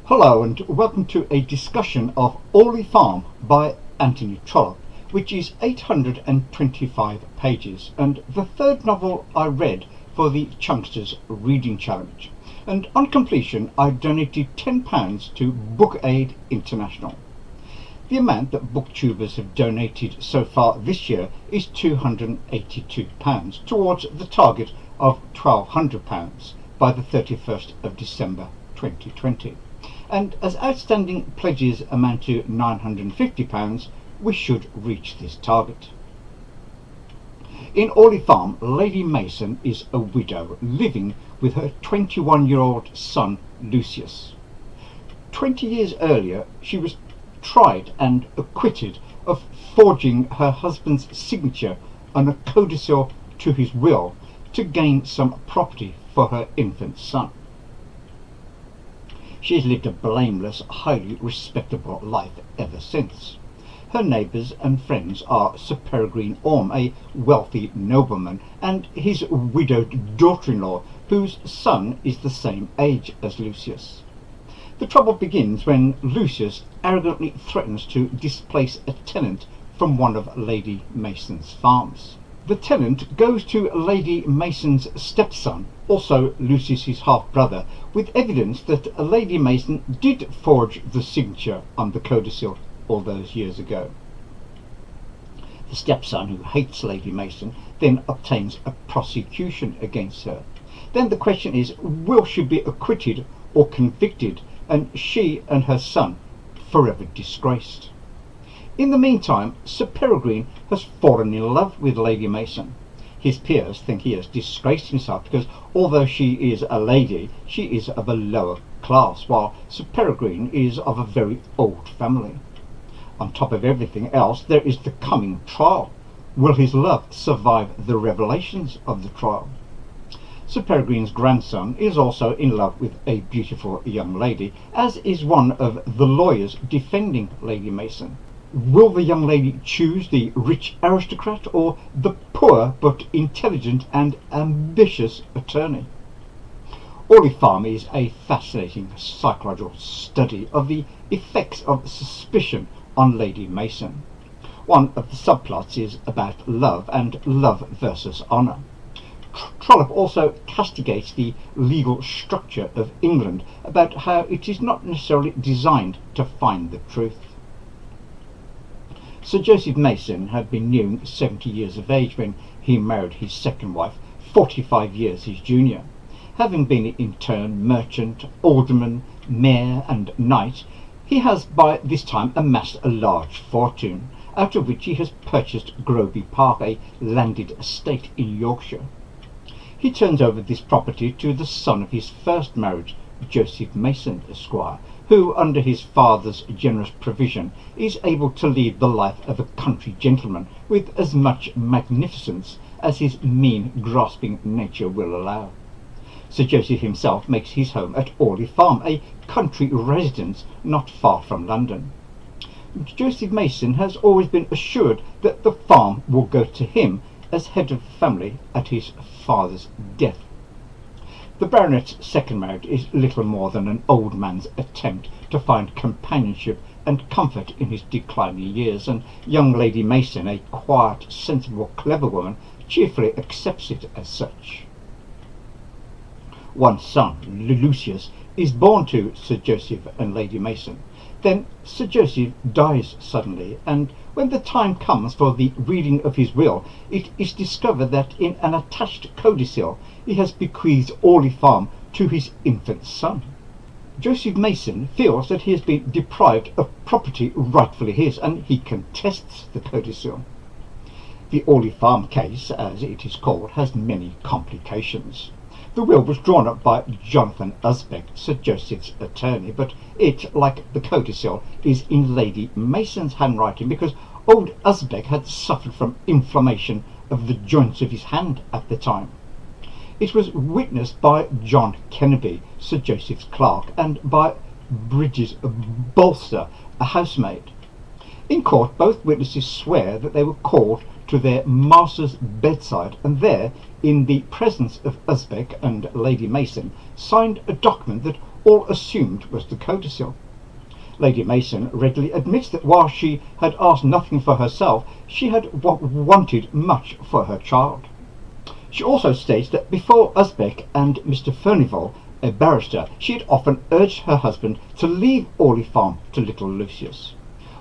Hello and welcome to a discussion of Orley Farm by Anthony Trollope, which is 825 pages and the third novel I read for the Chunksters Reading Challenge. And on completion I donated £10 to Book Aid International. The amount that booktubers have donated so far this year is £282 towards the target of £1,200 by the 31st of December 2020. And as outstanding pledges amount to £950, we should reach this target. In Orley Farm, Lady Mason is a widow living with her 21-year-old son Lucius. 20 years earlier she was tried and acquitted of forging her husband's signature on a codicil to his will to gain some property for her infant son. She has lived a blameless, highly respectable life ever since. Her neighbours and friends are Sir Peregrine Orme, a wealthy nobleman, and his widowed daughter-in-law, whose son is the same age as Lucius. The trouble begins when Lucius arrogantly threatens to displace a tenant from one of Lady Mason's farms. The tenant goes to Lady Mason's stepson, also Lucius's half-brother, with evidence that Lady Mason did forge the signature on the codicil all those years ago. The stepson, who hates Lady Mason, then obtains a prosecution against her. Then the question is, will she be acquitted or convicted, and she and her son forever disgraced? In the meantime, Sir Peregrine has fallen in love with Lady Mason. His peers think he has disgraced himself because, although she is a lady, she is of a lower class, while Sir Peregrine is of a very old family. On top of everything else, there is the coming trial. Will his love survive the revelations of the trial? Sir Peregrine's grandson is also in love with a beautiful young lady, as is one of the lawyers defending Lady Mason. Will the young lady choose the rich aristocrat or the poor but intelligent and ambitious attorney? Orley Farm is a fascinating psychological study of the effects of suspicion on Lady Mason. One of the subplots is about love and love versus honour. Trollope also castigates the legal structure of England, about how it is not necessarily designed to find the truth. Sir Joseph Mason had been nearing 70 years of age when he married his second wife, 45 years his junior. Having been in turn merchant, alderman, mayor and knight, he has by this time amassed a large fortune, out of which he has purchased Groby Park, a landed estate in Yorkshire. He turns over this property to the son of his first marriage, Joseph Mason, Esquire, who, under his father's generous provision, is able to lead the life of a country gentleman with as much magnificence as his mean, grasping nature will allow. Sir Joseph himself makes his home at Orley Farm, a country residence not far from London. Joseph Mason has always been assured that the farm will go to him as head of the family at his father's death. The baronet's second marriage is little more than an old man's attempt to find companionship and comfort in his declining years, and young Lady Mason, a quiet, sensible, clever woman, cheerfully accepts it as such. One son, Lucius, is born to Sir Joseph and Lady Mason. Then Sir Joseph dies suddenly, and when the time comes for the reading of his will, it is discovered that in an attached codicil he has bequeathed Orley Farm to his infant son. Joseph Mason feels that he has been deprived of property rightfully his, and he contests the codicil. The Orley Farm case, as it is called, has many complications. The will was drawn up by Jonathan Usbeck, Sir Joseph's attorney, but it, like the codicil, is in Lady Mason's handwriting because old Usbeck had suffered from inflammation of the joints of his hand at the time. It was witnessed by John Kennerby, Sir Joseph's clerk, and by Bridget Bolster, a housemaid. In court, both witnesses swear that they were called to their master's bedside, and there, in the presence of Usbeck and Lady Mason, signed a document that all assumed was the codicil. Lady Mason readily admits that while she had asked nothing for herself, she had wanted much for her child. She also states that before Usbeck and Mr. Furnivall, a barrister, she had often urged her husband to leave Orley Farm to little Lucius.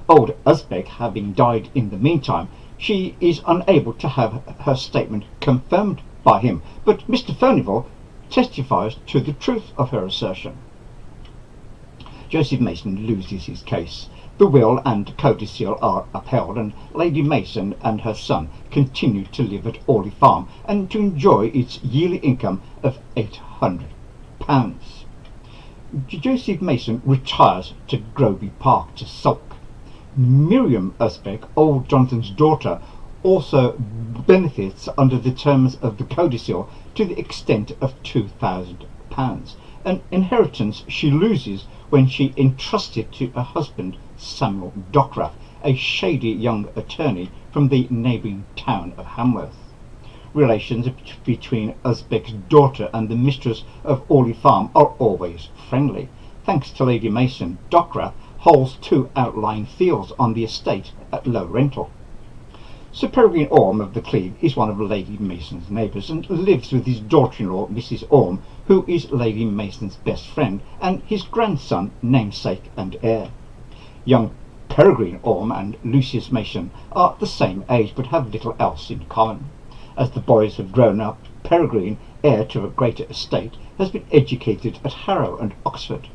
Old Usbeck having died in the meantime, she is unable to have her statement confirmed by him, but Mr. Furnivall testifies to the truth of her assertion. Joseph Mason loses his case. The will and codicil are upheld, and Lady Mason and her son continue to live at Orley Farm and to enjoy its yearly income of £800. Joseph Mason retires to Groby Park to sulk. Miriam Usbeck, old Jonathan's daughter, also benefits under the terms of the codicil to the extent of £2,000, an inheritance she loses when she entrusted to her husband Samuel Dockrath, a shady young attorney from the neighbouring town of Hamworth. Relations between Usbeck's daughter and the mistress of Orley Farm are always friendly. Thanks to Lady Mason, Dockrath holds 2 outlying fields on the estate at low rental. Sir Peregrine Orme of the Cleve is one of Lady Mason's neighbours and lives with his daughter-in-law Mrs. Orme, who is Lady Mason's best friend, and his grandson, namesake and heir. Young Peregrine Orme and Lucius Mason are the same age but have little else in common. As the boys have grown up, Peregrine, heir to a greater estate, has been educated at Harrow and Oxford.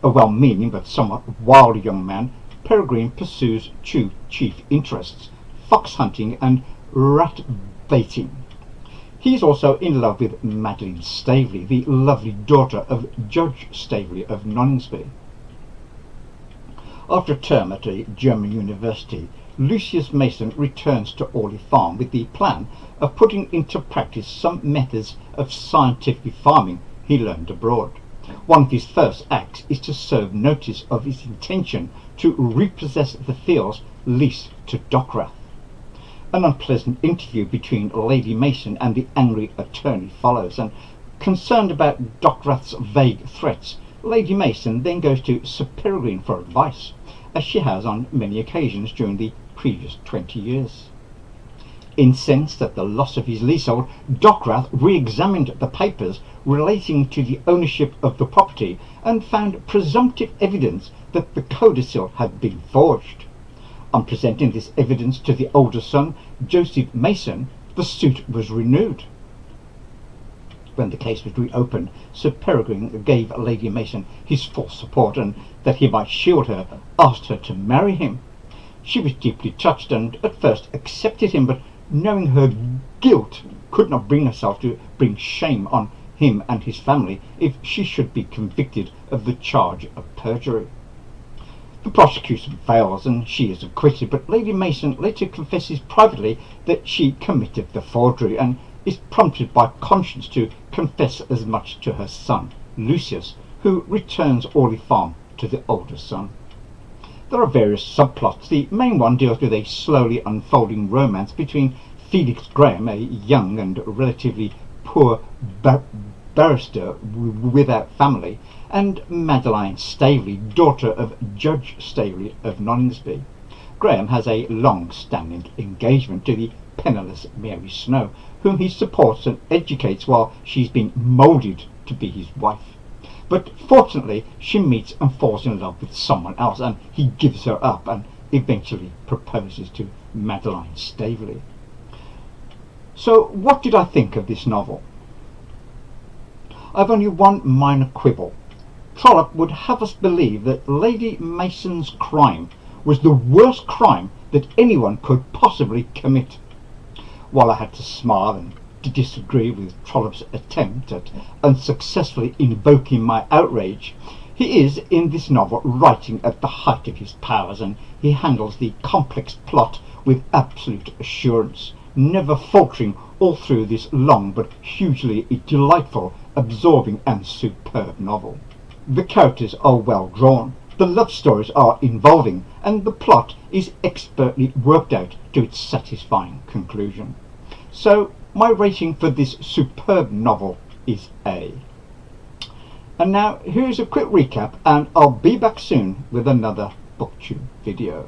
A well-meaning but somewhat wild young man, Peregrine pursues 2 chief interests: fox hunting and rat baiting. He is also in love with Madeline Staveley, the lovely daughter of Judge Staveley of Noningsby. After a term at a German university, Lucius Mason returns to Orley Farm with the plan of putting into practice some methods of scientific farming he learned abroad. One of his first acts is to serve notice of his intention to repossess the fields leased to Dockrath. An unpleasant interview between Lady Mason and the angry attorney follows, and concerned about Dockrath's vague threats, Lady Mason then goes to Sir Peregrine for advice, as she has on many occasions during the previous 20 years. Incensed at the loss of his leasehold, Dockrath re-examined the papers relating to the ownership of the property and found presumptive evidence that the codicil had been forged. On presenting this evidence to the older son, Joseph Mason, the suit was renewed. When the case was reopened, Sir Peregrine gave Lady Mason his full support, and that he might shield her, asked her to marry him. She was deeply touched and at first accepted him, but knowing her guilt, could not bring herself to bring shame on him and his family if she should be convicted of the charge of perjury. The prosecution fails and she is acquitted, but Lady Mason later confesses privately that she committed the forgery and is prompted by conscience to confess as much to her son, Lucius, who returns Orley Farm to the older son. There are various subplots. The main one deals with a slowly unfolding romance between Felix Graham, a young and relatively poor barrister without family, and Madeline Staveley, daughter of Judge Staveley of Noningsby. Graham has a long-standing engagement to the penniless Mary Snow, whom he supports and educates while she's being moulded to be his wife. But fortunately, she meets and falls in love with someone else, and he gives her up and eventually proposes to Madeline Staveley. So, what did I think of this novel? I've only one minor quibble. Trollope would have us believe that Lady Mason's crime was the worst crime that anyone could possibly commit. While I had to smile and to disagree with Trollope's attempt at unsuccessfully invoking my outrage, he is in this novel writing at the height of his powers, and he handles the complex plot with absolute assurance, never faltering all through this long but hugely delightful, absorbing and superb novel. The characters are well drawn, the love stories are involving, and the plot is expertly worked out to its satisfying conclusion. So my rating for this superb novel is A. And now here's a quick recap, and I'll be back soon with another BookTube video.